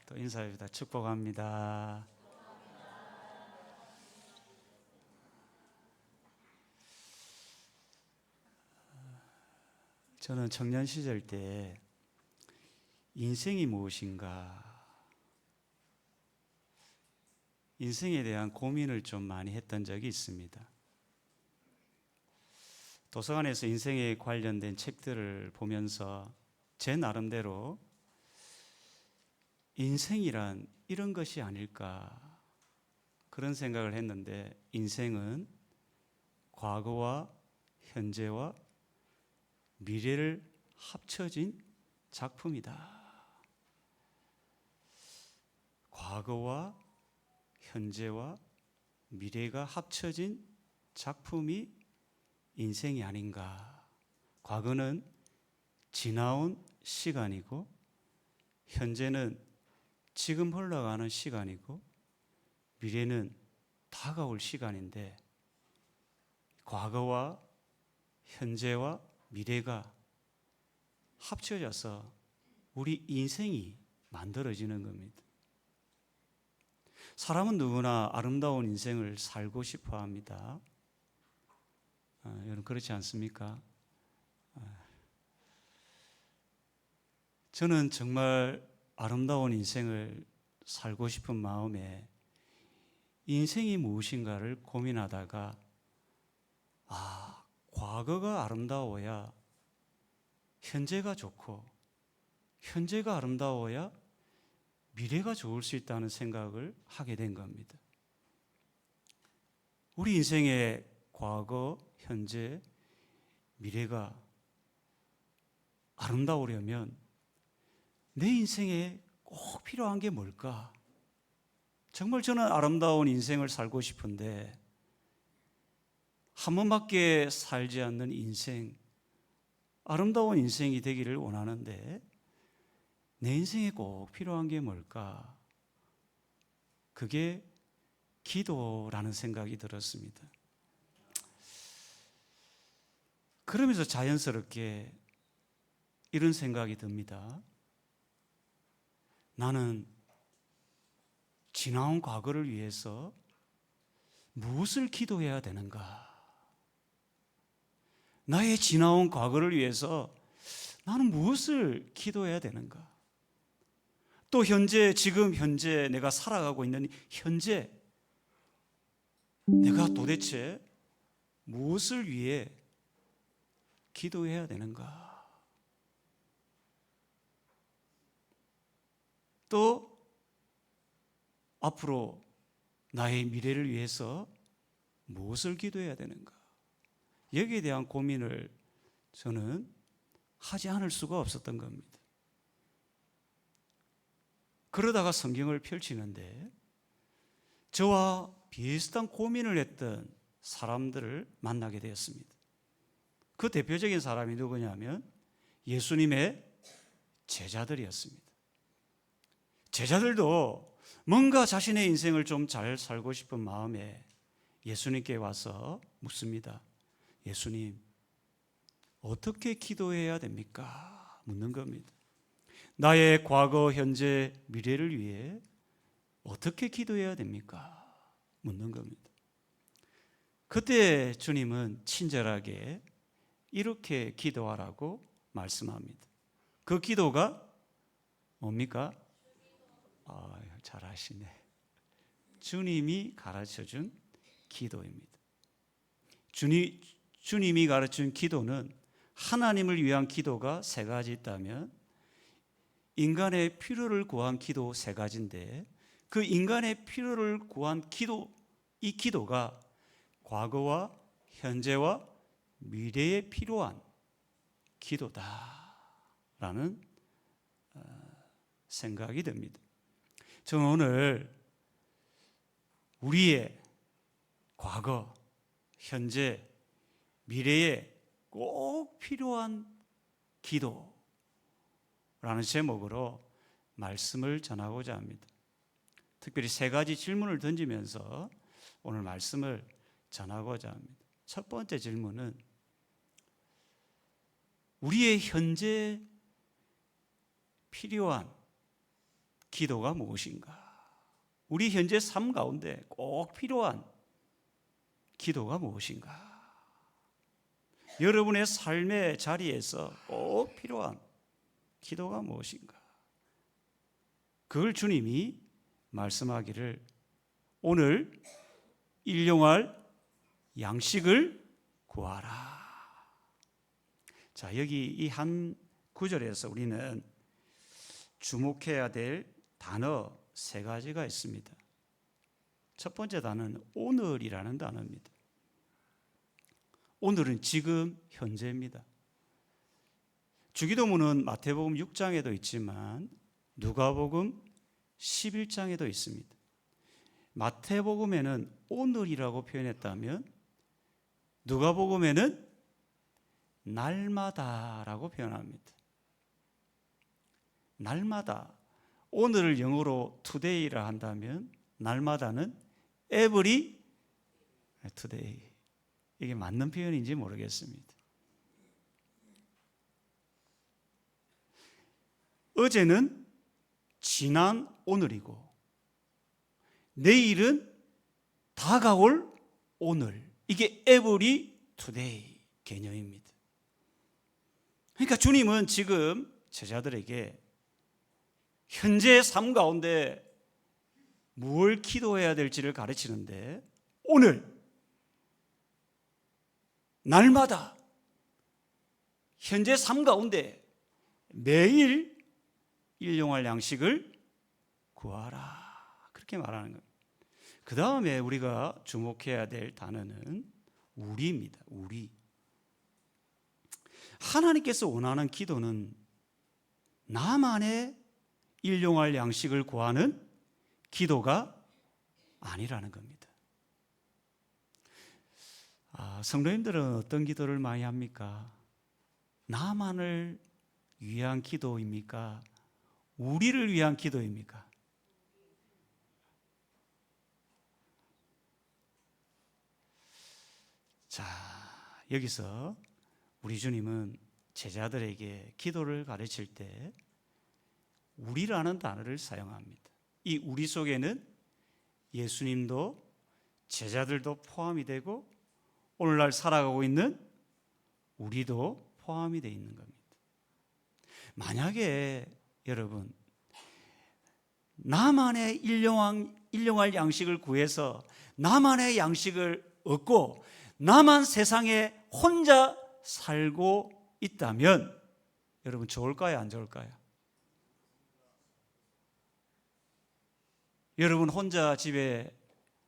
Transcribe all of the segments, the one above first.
또 인사합니다. 축복합니다. 저는 청년 시절 때 인생이 무엇인가, 인생에 대한 고민을 좀 많이 했던 적이 있습니다. 도서관에서 인생에 관련된 책들을 보면서 제 나름대로 인생이란 이런 것이 아닐까, 그런 생각을 했는데, 인생은 과거와 현재와 미래를 합쳐진 작품이다. 과거와 현재와 미래가 합쳐진 작품이 인생이 아닌가. 과거는 지나온 시간이고, 현재는 지금 흘러가는 시간이고, 미래는 다가올 시간인데, 과거와 현재와 미래가 합쳐져서 우리 인생이 만들어지는 겁니다. 사람은 누구나 아름다운 인생을 살고 싶어 합니다. 여러분 그렇지 않습니까? 저는 정말 아름다운 인생을 살고 싶은 마음에 인생이 무엇인가를 고민하다가, 과거가 아름다워야 현재가 좋고, 현재가 아름다워야 미래가 좋을 수 있다는 생각을 하게 된 겁니다. 우리 인생의 과거, 현재, 미래가 아름다우려면 내 인생에 꼭 필요한 게 뭘까? 정말 저는 아름다운 인생을 살고 싶은데, 한 번밖에 살지 않는 인생, 아름다운 인생이 되기를 원하는데 내 인생에 꼭 필요한 게 뭘까? 그게 기도라는 생각이 들었습니다. 그러면서 자연스럽게 이런 생각이 듭니다. 나는 지나온 과거를 위해서 무엇을 기도해야 되는가? 나의 지나온 과거를 위해서 나는 무엇을 기도해야 되는가? 또 현재, 지금 현재 내가 살아가고 있는 현재, 내가 도대체 무엇을 위해 기도해야 되는가? 또 앞으로 나의 미래를 위해서 무엇을 기도해야 되는가? 여기에 대한 고민을 저는 하지 않을 수가 없었던 겁니다. 그러다가 성경을 펼치는데 저와 비슷한 고민을 했던 사람들을 만나게 되었습니다. 그 대표적인 사람이 누구냐면 예수님의 제자들이었습니다. 제자들도 뭔가 자신의 인생을 좀 잘 살고 싶은 마음에 예수님께 와서 묻습니다. 예수님, 어떻게 기도해야 됩니까? 묻는 겁니다. 나의 과거, 현재, 미래를 위해 어떻게 기도해야 됩니까? 묻는 겁니다. 그때 주님은 친절하게 이렇게 기도하라고 말씀합니다. 그 기도가 뭡니까? 잘하시네. 주님이 가르쳐준 기도입니다. 주님이 가르친 기도는, 하나님을 위한 기도가 세 가지 있다면 인간의 필요를 구한 기도 세 가지인데, 그 인간의 필요를 구한 기도, 이 기도가 과거와 현재와 미래에 필요한 기도다라는 생각이 듭니다. 저는 오늘 우리의 과거, 현재, 미래에 꼭 필요한 기도라는 제목으로 말씀을 전하고자 합니다. 특별히 세 가지 질문을 던지면서 오늘 말씀을 전하고자 합니다. 첫 번째 질문은, 우리의 현재 필요한 기도가 무엇인가? 우리 현재 삶 가운데 꼭 필요한 기도가 무엇인가? 여러분의 삶의 자리에서 꼭 필요한 기도가 무엇인가? 그걸 주님이 말씀하기를 오늘 일용할 양식을 구하라. 자, 여기 이 한 구절에서 우리는 주목해야 될 단어 세 가지가 있습니다. 첫 번째 단어는 오늘이라는 단어입니다. 오늘은 지금 현재입니다. 주기도문은 마태복음 6장에도 있지만 누가복음 11장에도 있습니다. 마태복음에는 오늘이라고 표현했다면 누가복음에는 날마다라고 표현합니다. 날마다. 오늘을 영어로 today라 한다면 날마다는 every today. 이게 맞는 표현인지 모르겠습니다. 어제는 지난 오늘이고 내일은 다가올 오늘. 이게 every today 개념입니다. 그러니까 주님은 지금 제자들에게 현재의 삶 가운데 무엇을 기도해야 될지를 가르치는데 오늘, 날마다, 현재 삶 가운데 매일 일용할 양식을 구하라. 그렇게 말하는 겁니다. 그 다음에 우리가 주목해야 될 단어는 우리입니다. 우리. 하나님께서 원하는 기도는 나만의 일용할 양식을 구하는 기도가 아니라는 겁니다. 성도님들은 어떤 기도를 많이 합니까? 나만을 위한 기도입니까? 우리를 위한 기도입니까? 자, 여기서 우리 주님은 제자들에게 기도를 가르칠 때 우리라는 단어를 사용합니다. 이 우리 속에는 예수님도 제자들도 포함이 되고 오늘날 살아가고 있는 우리도 포함이 되어 있는 겁니다. 만약에 여러분 나만의 일용할 양식을 구해서 나만의 양식을 얻고 나만 세상에 혼자 살고 있다면 여러분 좋을까요? 안 좋을까요? 여러분 혼자 집에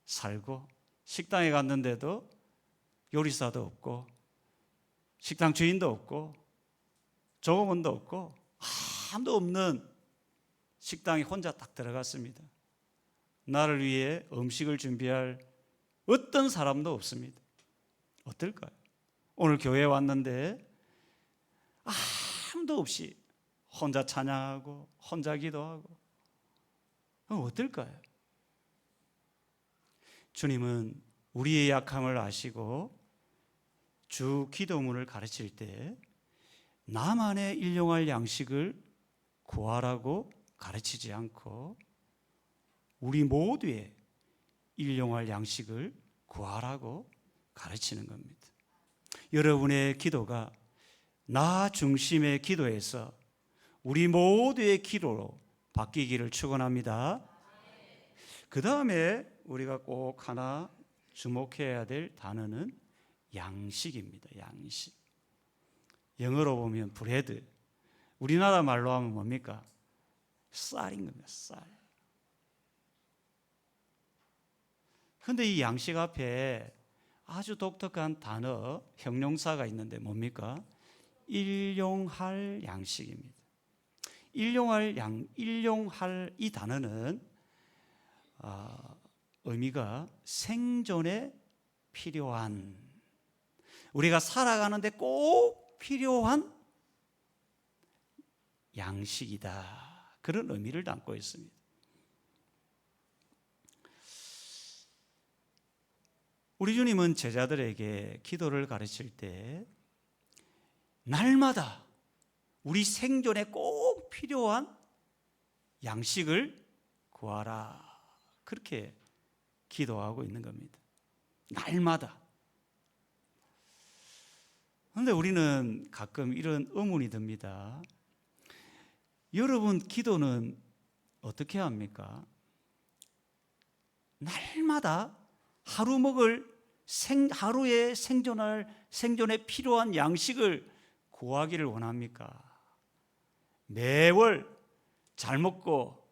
살고 식당에 갔는데도 요리사도 없고 식당 주인도 없고 조공원도 없고 아무도 없는 식당에 혼자 딱 들어갔습니다. 나를 위해 음식을 준비할 어떤 사람도 없습니다. 어떨까요? 오늘 교회에 왔는데 아무도 없이 혼자 찬양하고 혼자 기도하고 어떨까요? 주님은 우리의 약함을 아시고 주 기도문을 가르칠 때 나만의 일용할 양식을 구하라고 가르치지 않고 우리 모두의 일용할 양식을 구하라고 가르치는 겁니다. 여러분의 기도가 나 중심의 기도에서 우리 모두의 기도로 바뀌기를 축원합니다. 그 다음에 우리가 꼭 하나 주목해야 될 단어는 양식입니다. 양식. 영어로 보면 브레드. 우리나라 말로 하면 뭡니까? 쌀인 겁니다. 쌀. 그런데 이 양식 앞에 아주 독특한 단어, 형용사가 있는데 뭡니까? 일용할 양식입니다. 일용할 이 단어는 의미가 생존에 필요한, 우리가 살아가는데 꼭 필요한 양식이다. 그런 의미를 담고 있습니다. 우리 주님은 제자들에게 기도를 가르칠 때 날마다 우리 생존에 꼭 필요한 양식을 구하라. 그렇게 기도하고 있는 겁니다. 날마다. 그런데 우리는 가끔 이런 의문이 듭니다. 여러분 기도는 어떻게 합니까? 날마다 하루에 생존에 필요한 양식을 구하기를 원합니까? 매월 잘 먹고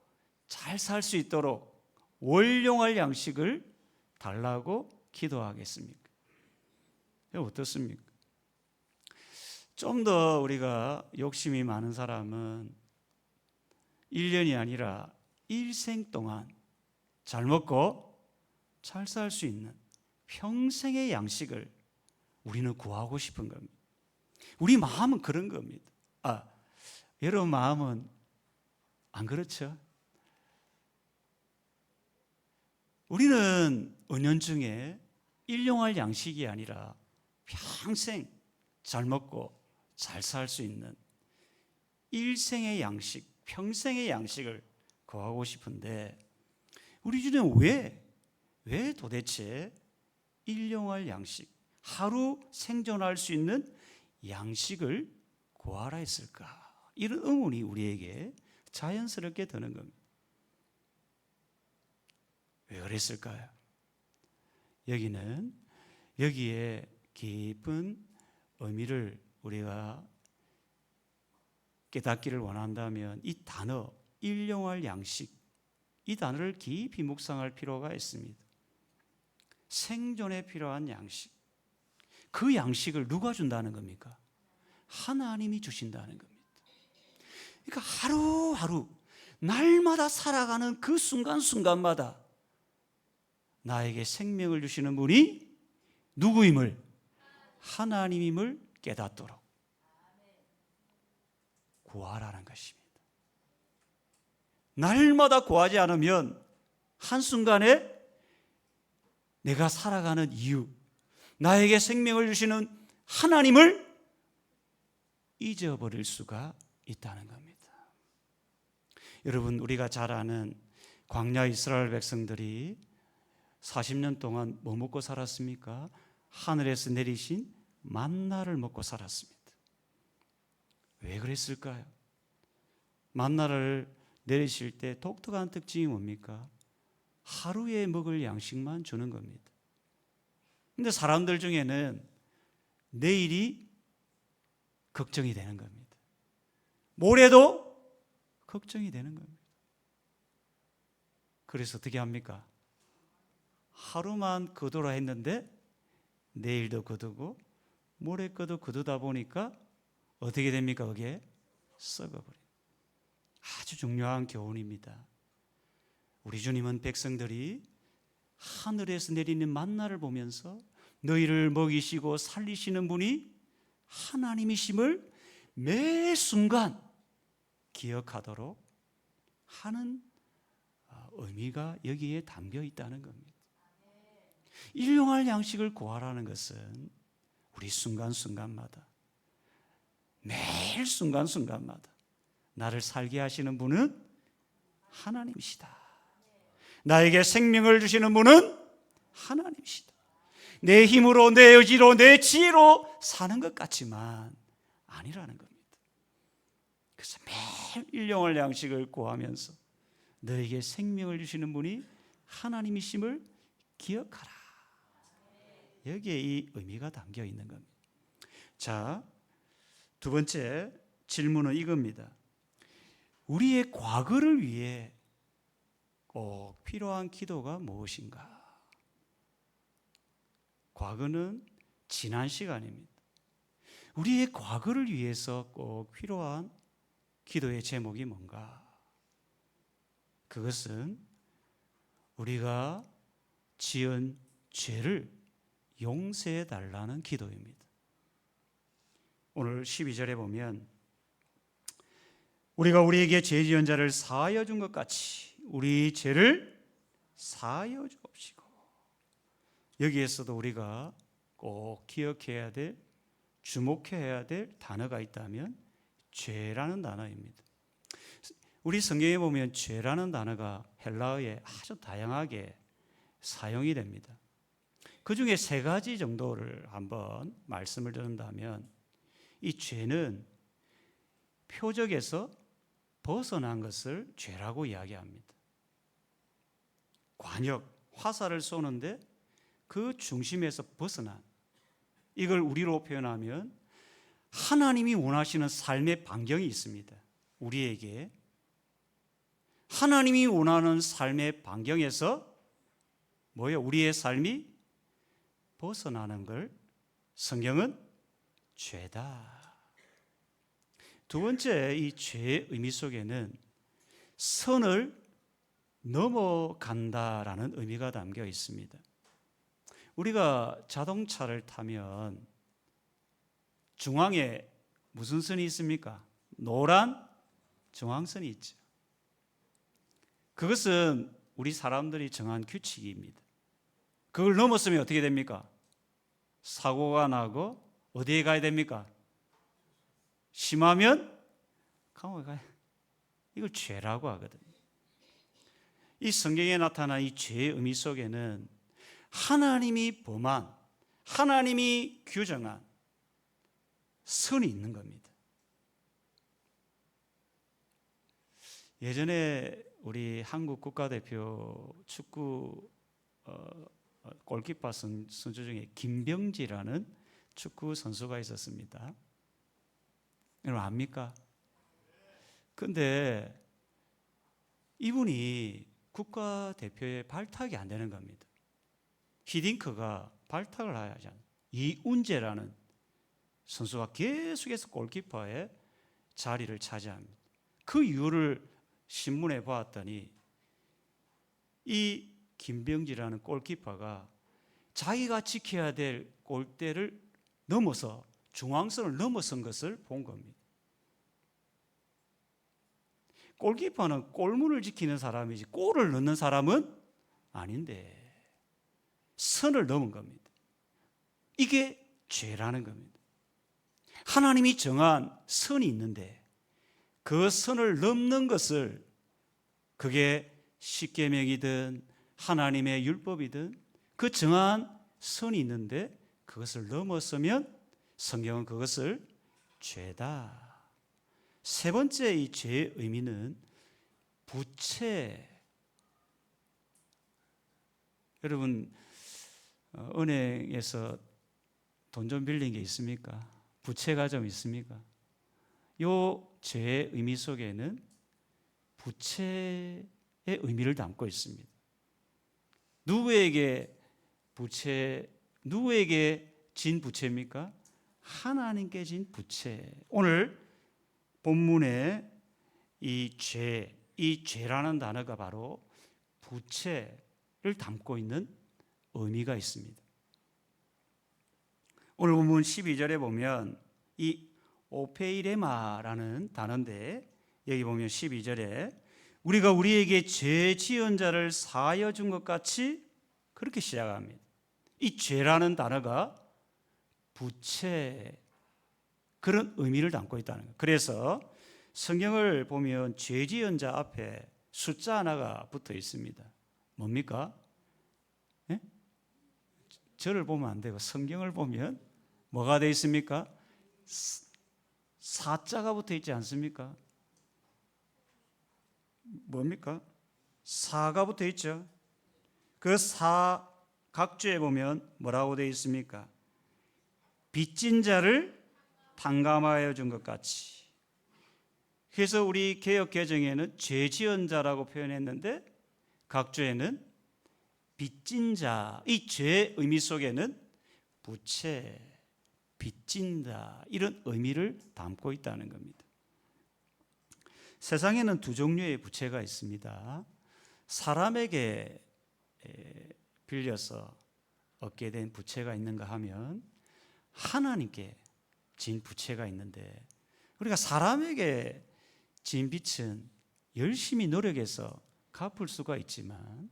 잘 살 수 있도록 월용할 양식을 달라고 기도하겠습니까? 어떻습니까? 좀 더 우리가 욕심이 많은 사람은 1년이 아니라 일생 동안 잘 먹고 잘 살 수 있는 평생의 양식을 우리는 구하고 싶은 겁니다. 우리 마음은 그런 겁니다. 여러분 마음은 안 그렇죠? 우리는 은연중에 일용할 양식이 아니라 평생 잘 먹고 잘 살 수 있는 일생의 양식, 평생의 양식을 구하고 싶은데 우리 중에 왜 도대체 일용할 양식, 하루 생존할 수 있는 양식을 구하라 했을까? 이런 의문이 우리에게 자연스럽게 드는 겁니다. 왜 그랬을까요? 여기에 깊은 의미를 우리가 깨닫기를 원한다면 이 단어, 일용할 양식, 이 단어를 깊이 묵상할 필요가 있습니다. 생존에 필요한 양식. 그 양식을 누가 준다는 겁니까? 하나님이 주신다는 겁니다. 그러니까 하루하루 날마다 살아가는 그 순간순간마다 나에게 생명을 주시는 분이 누구임을, 하나님임을 깨닫도록 구하라는 것입니다. 날마다 구하지 않으면 한순간에 내가 살아가는 이유, 나에게 생명을 주시는 하나님을 잊어버릴 수가 있다는 겁니다. 여러분, 우리가 잘 아는 광야 이스라엘 백성들이 40년 동안 뭐 먹고 살았습니까? 하늘에서 내리신 만나를 먹고 살았습니다. 왜 그랬을까요? 만나를 내리실 때 독특한 특징이 뭡니까? 하루에 먹을 양식만 주는 겁니다. 근데 사람들 중에는 내일이 걱정이 되는 겁니다. 모레도 걱정이 되는 겁니다. 그래서 어떻게 합니까? 하루만 거두라 했는데 내일도 거두고 모레 거도 거두다 보니까 어떻게 됩니까? 그게 썩어버려요. 아주 중요한 교훈입니다. 우리 주님은 백성들이 하늘에서 내리는 만나를 보면서 너희를 먹이시고 살리시는 분이 하나님이심을 매 순간 기억하도록 하는 의미가 여기에 담겨 있다는 겁니다. 일용할 양식을 구하라는 것은 우리 순간순간마다, 매일 순간순간마다 나를 살게 하시는 분은 하나님이시다. 나에게 생명을 주시는 분은 하나님이시다. 내 힘으로, 내 의지로, 내 지혜로 사는 것 같지만 아니라는 겁니다. 그래서 매일 일용할 양식을 구하면서 너에게 생명을 주시는 분이 하나님이심을 기억하라. 여기에 이 의미가 담겨 있는 겁니다. 자, 두 번째 질문은 이겁니다. 우리의 과거를 위해 꼭 필요한 기도가 무엇인가? 과거는 지난 시간입니다. 우리의 과거를 위해서 꼭 필요한 기도의 제목이 뭔가? 그것은 우리가 지은 죄를 용서해 달라는 기도입니다. 오늘 12절에 보면 우리가 우리에게 죄 지은 자를 사하여 준 것 같이 우리 죄를 사하여 주옵시고, 여기에서도 우리가 꼭 기억해야 될, 주목해야 될 단어가 있다면 죄라는 단어입니다. 우리 성경에 보면 죄라는 단어가 헬라어에 아주 다양하게 사용이 됩니다. 그 중에 세 가지 정도를 한번 말씀을 드린다면, 이 죄는 표적에서 벗어난 것을 죄라고 이야기합니다. 관역, 화살을 쏘는데 그 중심에서 벗어난, 이걸 우리로 표현하면 하나님이 원하시는 삶의 반경이 있습니다. 우리에게 하나님이 원하는 삶의 반경에서 우리의 삶이 벗어나는 걸 성경은 죄다. 두 번째, 이 죄의 의미 속에는 선을 넘어간다라는 의미가 담겨 있습니다. 우리가 자동차를 타면 중앙에 무슨 선이 있습니까? 노란 중앙선이 있죠. 그것은 우리 사람들이 정한 규칙입니다. 그걸 넘었으면 어떻게 됩니까? 사고가 나고 어디에 가야 됩니까? 심하면 감옥에 가야. 이걸 죄라고 하거든요. 이 성경에 나타난 이 죄의 의미 속에는 하나님이 범한, 하나님이 규정한 선이 있는 겁니다. 예전에 우리 한국 국가대표 축구 골키퍼 선수 중에 김병지라는 축구 선수가 있었습니다. 여러분 압니까? 근데 이분이 국가대표에 발탁이 안 되는 겁니다. 히딩크가 발탁을 하지 않아요. 이운재라는 선수가 계속해서 골키퍼의 자리를 차지합니다. 그 이유를 신문에 보았더니 이 김병지라는 골키퍼가 자기가 지켜야 될 골대를 넘어서 중앙선을 넘어선 것을 본 겁니다. 골키퍼는 골문을 지키는 사람이지 골을 넣는 사람은 아닌데 선을 넘은 겁니다. 이게 죄라는 겁니다. 하나님이 정한 선이 있는데 그 선을 넘는 것을, 그게 십계명이든 하나님의 율법이든 그 정한 선이 있는데 그것을 넘었으면 성경은 그것을 죄다. 세 번째, 이 죄의 의미는 부채. 여러분 은행에서 돈 좀 빌린 게 있습니까? 부채가 좀 있습니까? 요 죄의 의미 속에는 부채의 의미를 담고 있습니다. 누구에게 진 부채입니까? 하나님께 진 부채. 오늘 본문에 이 죄라는 단어가 바로 부채를 담고 있는 의미가 있습니다. 오늘 본문 12절에 보면 이 오페이레마라는 단어인데, 여기 보면 12절에 우리가 우리에게 죄 지은 자를 사하여 준 것 같이, 그렇게 시작합니다. 이 죄라는 단어가 부채, 그런 의미를 담고 있다는 거예요. 그래서 성경을 보면 죄 지은 자 앞에 숫자 하나가 붙어 있습니다. 뭡니까? 네? 저를 보면 안 되고 성경을 보면 뭐가 되어 있습니까? 사자가 붙어 있지 않습니까? 뭡니까? 사가 붙어 있죠. 그 사 각주에 보면 뭐라고 되어 있습니까? 빚진 자를 탕감하여 준 것 같이. 그래서 우리 개역 개정에는 죄 지은 자라고 표현했는데 각주에는 빚진 자, 이 죄의 의미 속에는 부채, 빚진다, 이런 의미를 담고 있다는 겁니다. 세상에는 두 종류의 부채가 있습니다. 사람에게 빌려서 얻게 된 부채가 있는가 하면 하나님께 진 부채가 있는데, 우리가 사람에게 진 빚은 열심히 노력해서 갚을 수가 있지만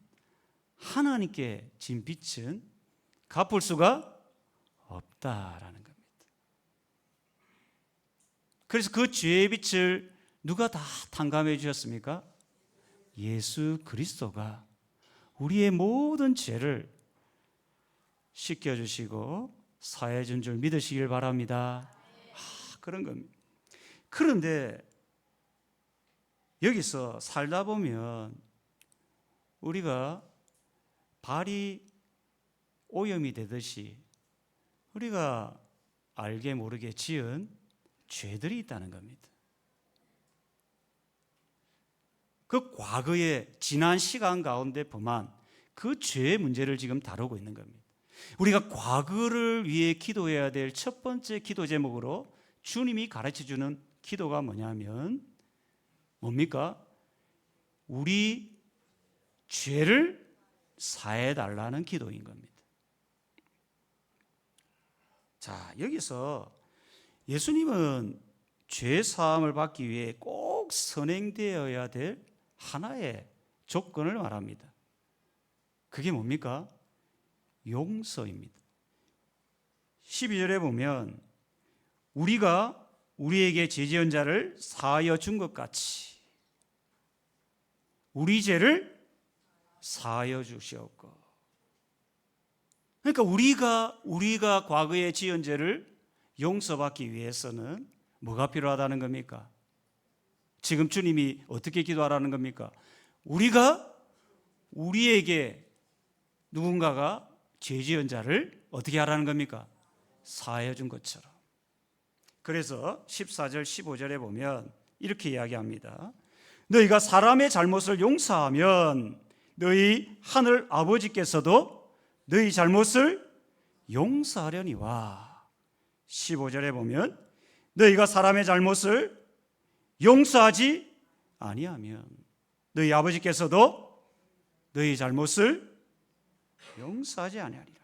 하나님께 진 빚은 갚을 수가 없다라는 겁니다. 그래서 그 죄의 빚을 누가 다 탕감해 주셨습니까? 예수 그리스도가 우리의 모든 죄를 씻겨주시고 사해 준 줄 믿으시길 바랍니다. 그런 겁니다. 그런데 여기서 살다 보면 우리가 발이 오염이 되듯이 우리가 알게 모르게 지은 죄들이 있다는 겁니다. 그 과거의 지난 시간 가운데 범한 그 죄의 문제를 지금 다루고 있는 겁니다. 우리가 과거를 위해 기도해야 될 첫 번째 기도 제목으로 주님이 가르쳐주는 기도가 뭐냐면 뭡니까? 우리 죄를 사해달라는 기도인 겁니다. 자, 여기서 예수님은 죄 사함을 받기 위해 꼭 선행되어야 될 하나의 조건을 말합니다. 그게 뭡니까? 용서입니다. 12절에 보면 우리가 우리에게 죄 지은 자를 사하여 준 것 같이 우리 죄를 사하여 주시옵고. 그러니까 우리가 과거에 지은 죄를 용서받기 위해서는 뭐가 필요하다는 겁니까? 지금 주님이 어떻게 기도하라는 겁니까? 우리에게 누군가가 죄 지은 자를 어떻게 하라는 겁니까? 사하여 준 것처럼. 그래서 14절 15절에 보면 이렇게 이야기합니다. 너희가 사람의 잘못을 용서하면 너희 하늘 아버지께서도 너희 잘못을 용서하려니와. 15절에 보면 너희가 사람의 잘못을 용서하지 아니하면 너희 아버지께서도 너희 잘못을 용서하지 아니하리라.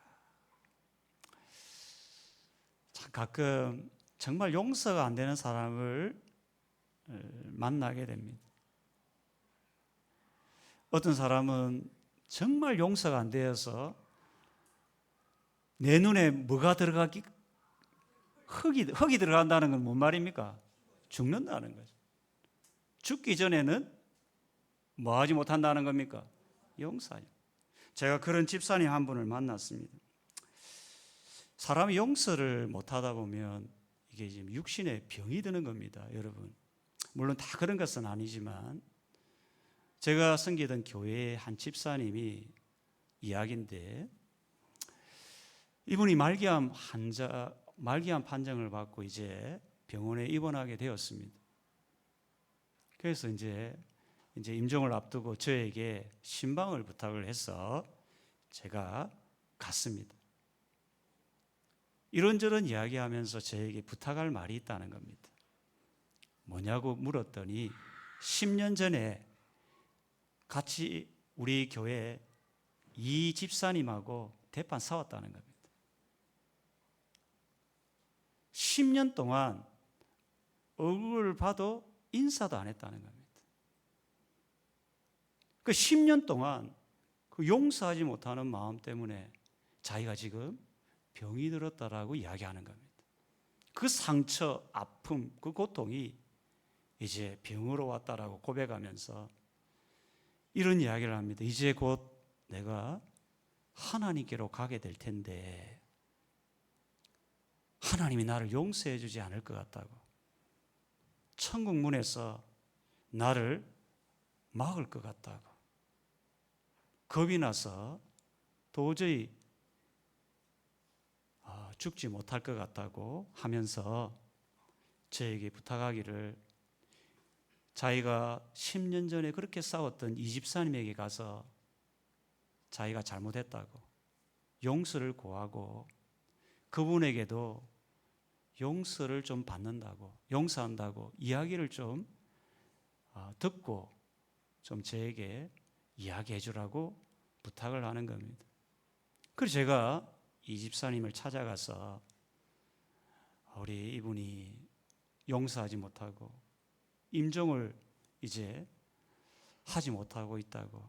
가끔 정말 용서가 안 되는 사람을 만나게 됩니다. 어떤 사람은 정말 용서가 안 되어서 내 눈에 뭐가 들어가기 흙이 들어간다는 건 뭔 말입니까? 죽는다는 거죠. 죽기 전에는 뭐 하지 못한다는 겁니까? 용서하죠. 제가 그런 집사님 한 분을 만났습니다. 사람이 용서를 못하다 보면 이게 지금 육신에 병이 드는 겁니다, 여러분. 물론 다 그런 것은 아니지만 제가 섬기던 교회의 한 집사님이 이야기인데 이분이 말기암 판정을 받고 이제 병원에 입원하게 되었습니다. 그래서 이제 임종을 앞두고 저에게 신방을 부탁을 해서 제가 갔습니다. 이런저런 이야기하면서 저에게 부탁할 말이 있다는 겁니다. 뭐냐고 물었더니 10년 전에 같이 우리 교회 이 집사님하고 대판 싸웠다는 겁니다. 10년 동안 얼굴을 봐도 인사도 안 했다는 겁니다. 그 10년 동안 그 용서하지 못하는 마음 때문에 자기가 지금 병이 들었다라고 이야기하는 겁니다. 그 상처, 아픔, 그 고통이 이제 병으로 왔다라고 고백하면서 이런 이야기를 합니다. 이제 곧 내가 하나님께로 가게 될 텐데 하나님이 나를 용서해 주지 않을 것 같다고. 천국 문에서 나를 막을 것 같다고. 겁이 나서 도저히 죽지 못할 것 같다고 하면서 저에게 부탁하기를 자기가 10년 전에 그렇게 싸웠던 이 집사님에게 가서 자기가 잘못했다고 용서를 구하고 그분에게도 용서를 좀 받는다고 용서한다고 이야기를 좀 듣고 좀 저에게 이야기해 주라고 부탁을 하는 겁니다. 그래서 제가 이 집사님을 찾아가서 우리 이분이 용서하지 못하고 임종을 이제 하지 못하고 있다고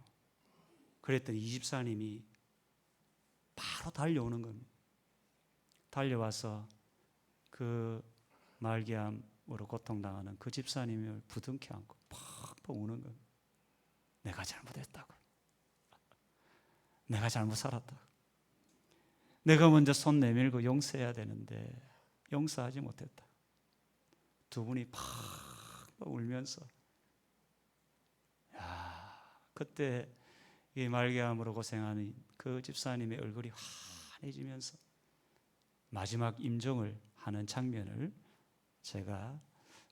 그랬더니 이 집사님이 바로 달려오는 겁니다. 달려와서 그 말기암 고통당하는 그 집사님을 부둥켜 안고 팍팍 우는 거예요. 내가 잘못했다고. 내가 잘못 살았다고. 내가 먼저 손 내밀고 용서해야 되는데 용서하지 못했다. 두 분이 팍 울면서, 그때 이 말기암으로 고생하는 그 집사님의 얼굴이 환해지면서 마지막 임종을 하는 장면을 제가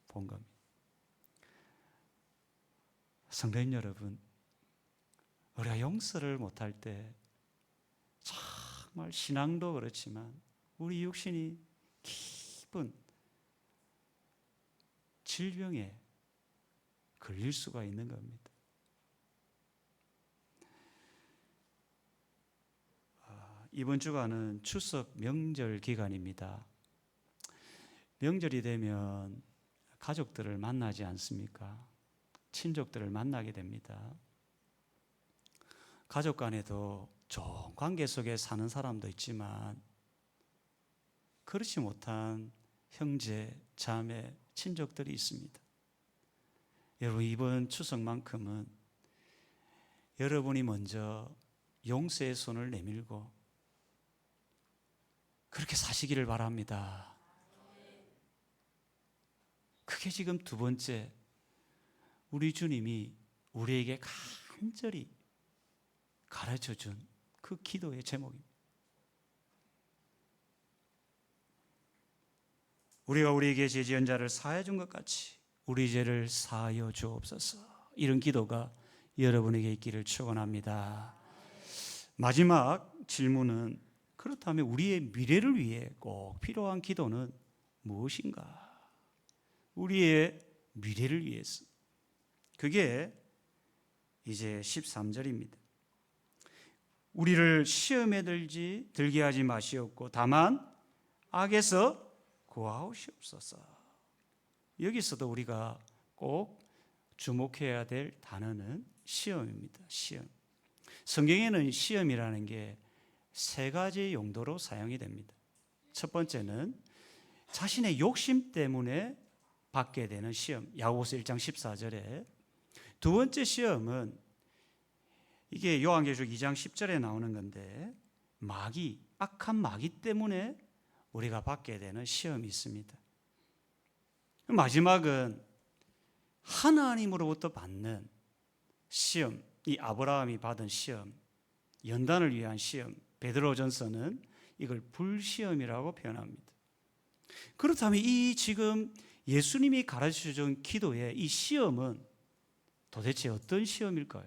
본 겁니다. 성도님 여러분, 우리가 용서를 못할 때 정말 신앙도 그렇지만 우리 육신이 깊은 질병에 걸릴 수가 있는 겁니다. 이번 주간은 추석 명절 기간입니다. 명절이 되면 가족들을 만나지 않습니까? 친족들을 만나게 됩니다. 가족 간에도 좋은 관계 속에 사는 사람도 있지만 그렇지 못한 형제, 자매, 친족들이 있습니다. 여러분, 이번 추석만큼은 여러분이 먼저 용서의 손을 내밀고 그렇게 사시기를 바랍니다. 그게 지금 두 번째, 우리 주님이 우리에게 간절히 가르쳐준 그 기도의 제목입니다. 우리가 우리에게 죄 지은 자를 사하여 준 것 같이 우리 죄를 사하여 주옵소서. 이런 기도가 여러분에게 있기를 축원합니다. 마지막 질문은, 그렇다면 우리의 미래를 위해 꼭 필요한 기도는 무엇인가? 우리의 미래를 위해서. 그게 이제 13절입니다. 우리를 시험에 들게 하지 마시옵고 다만 악에서 구하옵시옵소서. 여기서도 우리가 꼭 주목해야 될 단어는 시험입니다. 시험. 성경에는 시험이라는 게 세 가지 용도로 사용이 됩니다. 첫 번째는 자신의 욕심 때문에 받게 되는 시험, 야고보서 1장 14절에. 두 번째 시험은 이게 요한계시록 2장 10절에 나오는 건데, 마귀, 악한 마귀 때문에 우리가 받게 되는 시험이 있습니다. 마지막은 하나님으로부터 받는 시험, 이 아브라함이 받은 시험, 연단을 위한 시험. 베드로전서는 이걸 불시험이라고 표현합니다. 그렇다면 이 지금 예수님이 가르쳐준 기도의 이 시험은 도대체 어떤 시험일까요?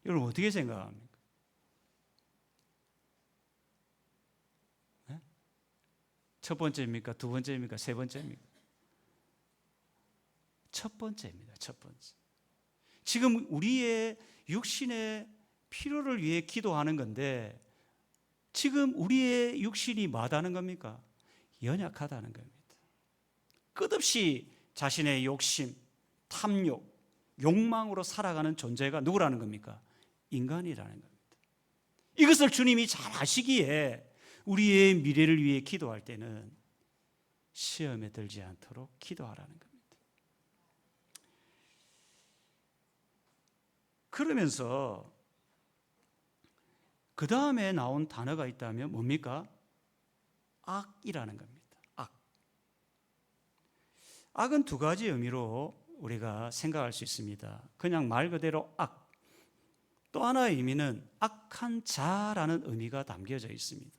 여러분 어떻게 생각합니까? 네? 첫 번째입니까? 두 번째입니까? 세 번째입니까? 첫 번째입니다. 첫 번째. 지금 우리의 육신의 필요를 위해 기도하는 건데, 지금 우리의 육신이 뭐하다는 겁니까? 연약하다는 겁니다. 끝없이 자신의 욕심, 탐욕, 욕망으로 살아가는 존재가 누구라는 겁니까? 인간이라는 겁니다. 이것을 주님이 잘 아시기에 우리의 미래를 위해 기도할 때는 시험에 들지 않도록 기도하라는 겁니다. 그러면서 그 다음에 나온 단어가 있다면 뭡니까? 악이라는 겁니다. 악. 악은 두 가지 의미로 우리가 생각할 수 있습니다. 그냥 말 그대로 악. 또 하나의 의미는 악한 자라는 의미가 담겨져 있습니다.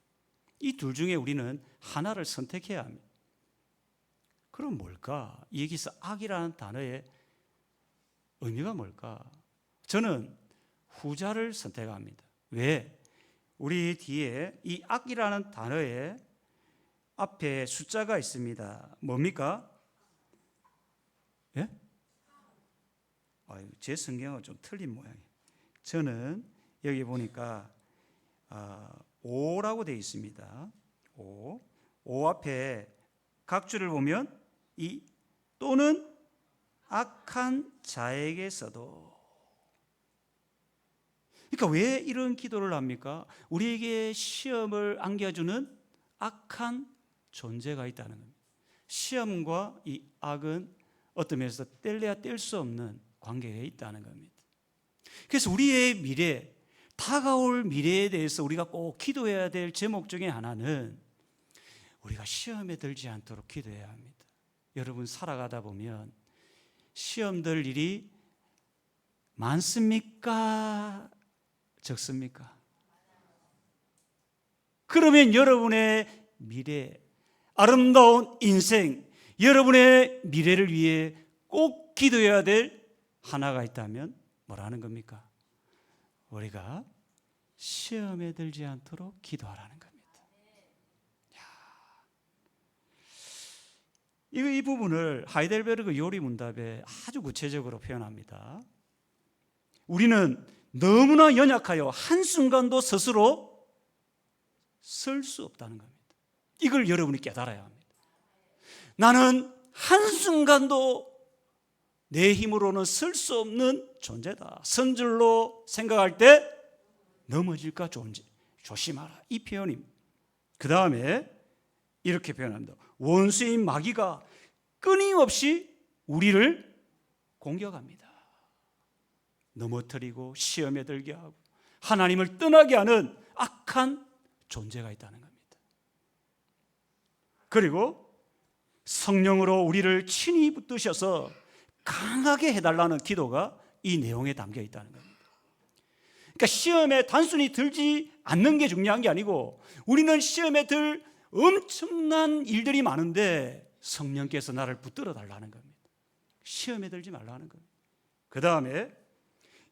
이 둘 중에 우리는 하나를 선택해야 합니다. 그럼 뭘까? 여기서 악이라는 단어의 의미가 뭘까? 저는 후자를 선택합니다. 왜? 우리 뒤에 이 악이라는 단어의 앞에 숫자가 있습니다. 뭡니까? 예? 제 성경은 좀 틀린 모양이에요. 저는 여기 보니까 5라고 되어 있습니다. 5 앞에 각주를 보면 이 또는 악한 자에게서도. 그러니까 왜 이런 기도를 합니까? 우리에게 시험을 안겨주는 악한 존재가 있다는 겁니다. 시험과 이 악은 어떤 면에서 뗄래야 뗄 수 없는 관계가 있다는 겁니다. 그래서 우리의 미래, 다가올 미래에 대해서 우리가 꼭 기도해야 될 제목 중에 하나는 우리가 시험에 들지 않도록 기도해야 합니다. 여러분, 살아가다 보면 시험 들 일이 많습니까? 적습니까? 그러면 여러분의 미래, 아름다운 인생, 여러분의 미래를 위해 꼭 기도해야 될 하나가 있다면 뭐라는 겁니까? 우리가 시험에 들지 않도록 기도하라는 겁니다. 이 부분을 하이델베르그 요리문답에 아주 구체적으로 표현합니다. 우리는 너무나 연약하여 한순간도 스스로 설 수 없다는 겁니다. 이걸 여러분이 깨달아야 합니다. 나는 한순간도 내 힘으로는 설 수 없는 존재다. 선줄로 생각할 때 넘어질까 조심하라. 이 표현입니다. 그 다음에 이렇게 표현합니다. 원수인 마귀가 끊임없이 우리를 공격합니다. 넘어뜨리고 시험에 들게 하고 하나님을 떠나게 하는 악한 존재가 있다는 겁니다. 그리고 성령으로 우리를 친히 붙드셔서 강하게 해달라는 기도가 이 내용에 담겨 있다는 겁니다. 그러니까 시험에 단순히 들지 않는 게 중요한 게 아니고 우리는 시험에 들 엄청난 일들이 많은데 성령께서 나를 붙들어 달라는 겁니다. 시험에 들지 말라는 겁니다. 그 다음에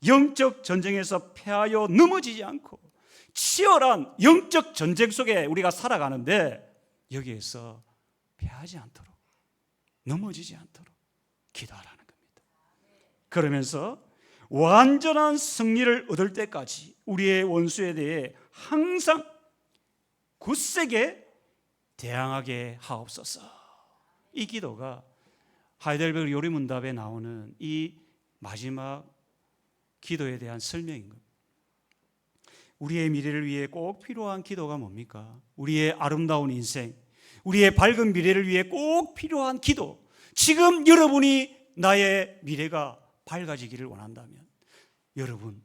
영적 전쟁에서 패하여 넘어지지 않고 치열한 영적 전쟁 속에 우리가 살아가는데 여기에서 패하지 않도록, 넘어지지 않도록 기도하라는 겁니다. 그러면서 완전한 승리를 얻을 때까지 우리의 원수에 대해 항상 굳세게 대항하게 하옵소서. 이 기도가 하이델베르그 요리문답에 나오는 이 마지막 기도에 대한 설명인 겁니다. 우리의 미래를 위해 꼭 필요한 기도가 뭡니까? 우리의 아름다운 인생, 우리의 밝은 미래를 위해 꼭 필요한 기도. 지금 여러분이 나의 미래가 밝아지기를 원한다면 여러분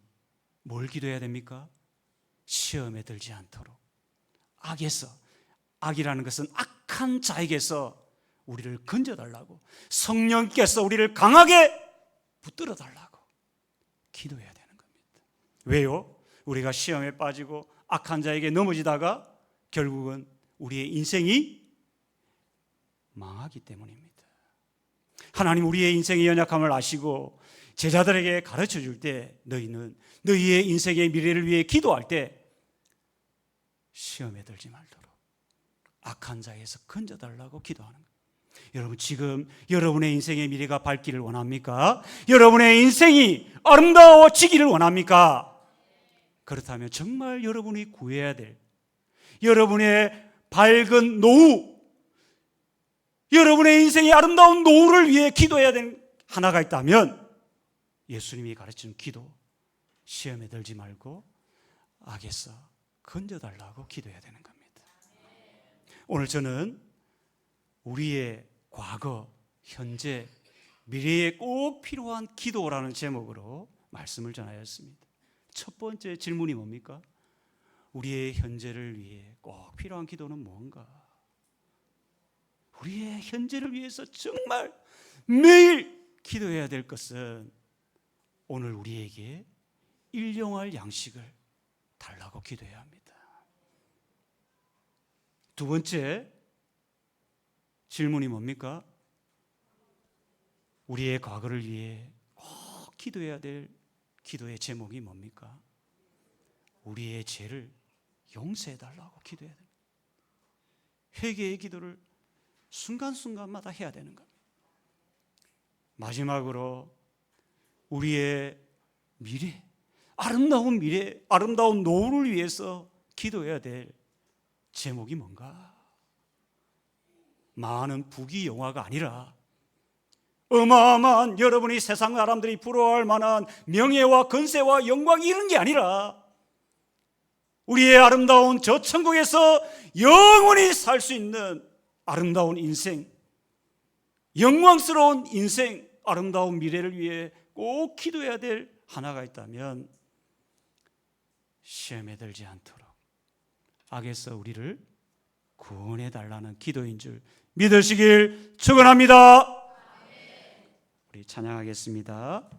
뭘 기도해야 됩니까? 시험에 들지 않도록, 악이라는 것은 악한 자에게서 우리를 건져달라고, 성령께서 우리를 강하게 붙들어 달라고 기도해야 되는 겁니다. 왜요? 우리가 시험에 빠지고 악한 자에게 넘어지다가 결국은 우리의 인생이 망하기 때문입니다. 하나님 우리의 인생의 연약함을 아시고 제자들에게 가르쳐 줄 때 너희는 너희의 인생의 미래를 위해 기도할 때 시험에 들지 말도록 악한 자에서 건져달라고 기도하는 거예요. 여러분 지금 여러분의 인생의 미래가 밝기를 원합니까? 여러분의 인생이 아름다워지기를 원합니까? 그렇다면 정말 여러분이 구해야 될 여러분의 밝은 노후, 여러분의 인생의 아름다운 노후를 위해 기도해야 되는 하나가 있다면 예수님이 가르치는 기도, 시험에 들지 말고 악에서 건져달라고 기도해야 되는 겁니다. 오늘 저는 우리의 과거, 현재, 미래에 꼭 필요한 기도라는 제목으로 말씀을 전하였습니다. 첫 번째 질문이 뭡니까? 우리의 현재를 위해 꼭 필요한 기도는 뭔가? 우리의 현재를 위해서 정말 매일 기도해야 될 것은 오늘 우리에게 일용할 양식을 달라고 기도해야 합니다. 두 번째 질문이 뭡니까? 우리의 과거를 위해 꼭 기도해야 될 기도의 제목이 뭡니까? 우리의 죄를 용서해달라고 기도해야 됩니다. 회개의 기도를 순간순간마다 해야 되는 겁니다. 마지막으로 우리의 미래, 아름다운 노후를 위해서 기도해야 될 제목이 뭔가? 많은 부귀영화가 아니라 어마어마한 여러분이 세상 사람들이 부러워할 만한 명예와 건세와 영광이 이런 게 아니라 우리의 아름다운 저 천국에서 영원히 살 수 있는 아름다운 인생, 영광스러운 인생, 아름다운 미래를 위해 꼭 기도해야 될 하나가 있다면 시험에 들지 않도록 악에서 우리를 구원해 달라는 기도인 줄 믿으시길 축원합니다. 우리 찬양하겠습니다.